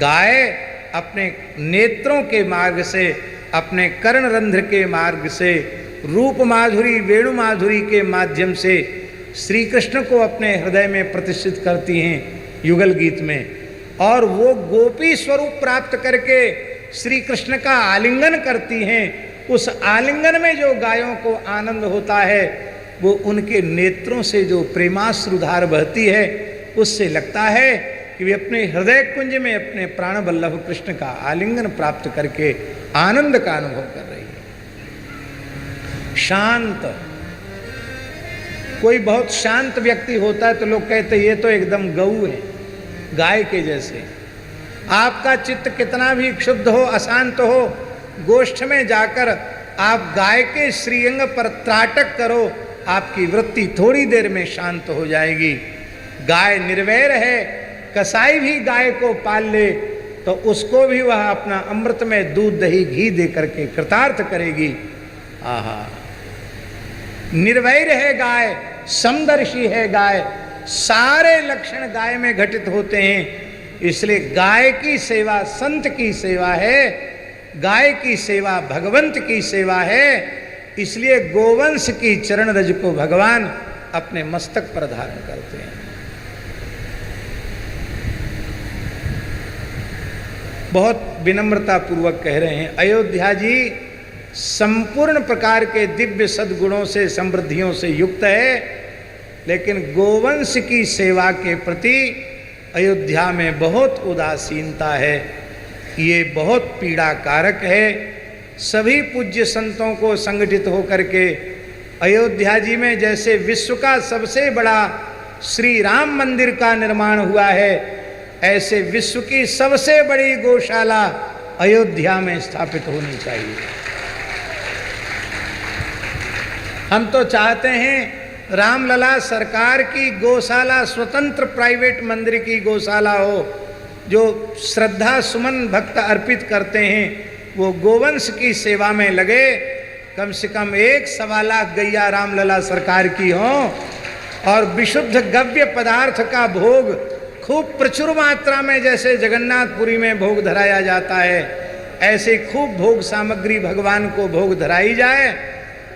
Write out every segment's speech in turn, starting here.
गाय अपने नेत्रों के मार्ग से, अपने कर्ण रंध्र के मार्ग से, रूप माधुरी वेणु माधुरी के माध्यम से श्री कृष्ण को अपने हृदय में प्रतिष्ठित करती हैं युगल गीत में, और वो गोपी स्वरूप प्राप्त करके श्री कृष्ण का आलिंगन करती हैं। उस आलिंगन में जो गायों को आनंद होता है वो उनके नेत्रों से जो प्रेमाश्रुधार बहती है उससे लगता है कि वे अपने हृदय कुंज में अपने प्राण वल्लभ कृष्ण का आलिंगन प्राप्त करके आनंद का अनुभव कर रही है। शांत, कोई बहुत शांत व्यक्ति होता है तो लोग कहते ये तो एकदम गऊ है, गाय के जैसे। आपका चित्त कितना भी क्षुब्ध हो, अशांत हो, गोष्ठ में जाकर आप गाय के श्रीअंग पर त्राटक करो, आपकी वृत्ति थोड़ी देर में शांत हो जाएगी। गाय निर्वैर है, कसाई भी गाय को पाल ले तो उसको भी वह अपना अमृत में दूध दही घी दे करके कृतार्थ करेगी। आहा, निर्वैर है गाय, समदर्शी है गाय, सारे लक्षण गाय में घटित होते हैं। इसलिए गाय की सेवा संत की सेवा है, गाय की सेवा भगवंत की सेवा है। इसलिए गोवंश की चरण रज को भगवान अपने मस्तक पर धारण करते हैं। बहुत विनम्रता पूर्वक कह रहे हैं, अयोध्या जी संपूर्ण प्रकार के दिव्य सद्गुणों से समृद्धियों से युक्त है, लेकिन गोवंश की सेवा के प्रति अयोध्या में बहुत उदासीनता है। ये बहुत पीड़ा कारक है। सभी पूज्य संतों को संगठित होकर के अयोध्या जी में जैसे विश्व का सबसे बड़ा श्री राम मंदिर का निर्माण हुआ है, ऐसे विश्व की सबसे बड़ी गौशाला अयोध्या में स्थापित होनी चाहिए। हम तो चाहते हैं रामलला सरकार की गौशाला स्वतंत्र प्राइवेट मंदिर की गौशाला हो, जो श्रद्धा सुमन भक्त अर्पित करते हैं वो गोवंश की सेवा में लगे। कम से कम 1.25 लाख गैया रामलला सरकार की हो और विशुद्ध गव्य पदार्थ का भोग खूब प्रचुर मात्रा में, जैसे जगन्नाथपुरी में भोग धराया जाता है, ऐसे खूब भोग सामग्री भगवान को भोग धराई जाए।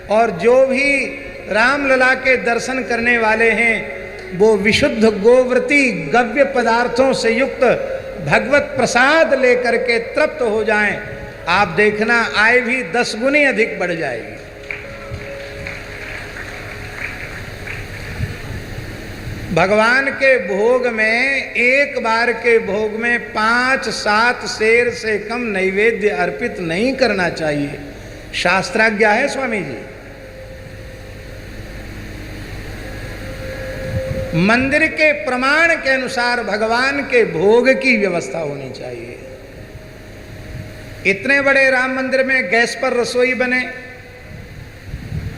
और जो भी रामलला के दर्शन करने वाले हैं वो विशुद्ध गोव्रती गव्य पदार्थों से युक्त भगवत प्रसाद लेकर के तृप्त हो जाएं। आप देखना आय भी 10 गुनी अधिक बढ़ जाएगी। भगवान के भोग में, एक बार के भोग में 5-7 सेर से कम नैवेद्य अर्पित नहीं करना चाहिए, शास्त्राज्ञा है स्वामी जी। मंदिर के प्रमाण के अनुसार भगवान के भोग की व्यवस्था होनी चाहिए। इतने बड़े राम मंदिर में गैस पर रसोई बने,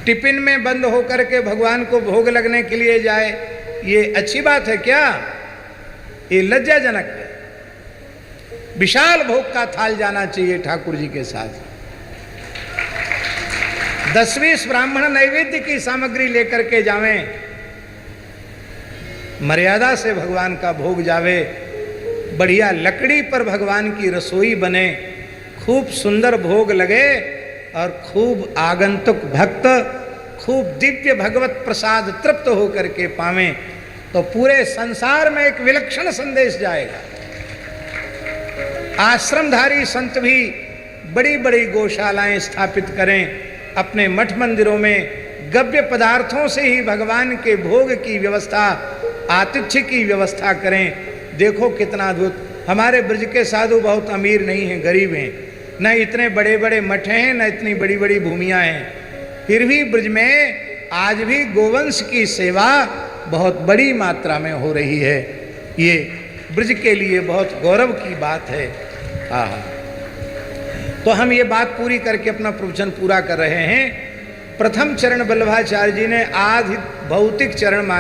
टिफिन में बंद होकर के भगवान को भोग लगने के लिए जाए, ये अच्छी बात है क्या? ये लज्जाजनक है। विशाल भोग का थाल जाना चाहिए ठाकुर जी के साथ। 10-20 ब्राह्मण नैवेद्य की सामग्री लेकर के जावें, मर्यादा से भगवान का भोग जावे, बढ़िया लकड़ी पर भगवान की रसोई बने, खूब सुंदर भोग लगे और खूब आगंतुक भक्त खूब दिव्य भगवत प्रसाद तृप्त होकर के पावें, तो पूरे संसार में एक विलक्षण संदेश जाएगा। आश्रमधारी संत भी बड़ी बड़ी गौशालाएं स्थापित करें, अपने मठ मंदिरों में गव्य पदार्थों से ही भगवान के भोग की व्यवस्था, आतिथ्य की व्यवस्था करें। देखो कितना अद्भुत। हमारे ब्रज के साधु बहुत अमीर नहीं हैं, गरीब हैं, न इतने बड़े बड़े मठ हैं, न इतनी बड़ी बड़ी भूमियाँ हैं, फिर भी ब्रज में आज भी गोवंश की सेवा बहुत बड़ी मात्रा में हो रही है। ये ब्रज के लिए बहुत गौरव की बात है। हाँ, तो हम ये बात पूरी करके अपना प्रवचन पूरा कर रहे हैं। प्रथम चरण वल्लभाचार्य जी ने आधि भौतिक चरण मान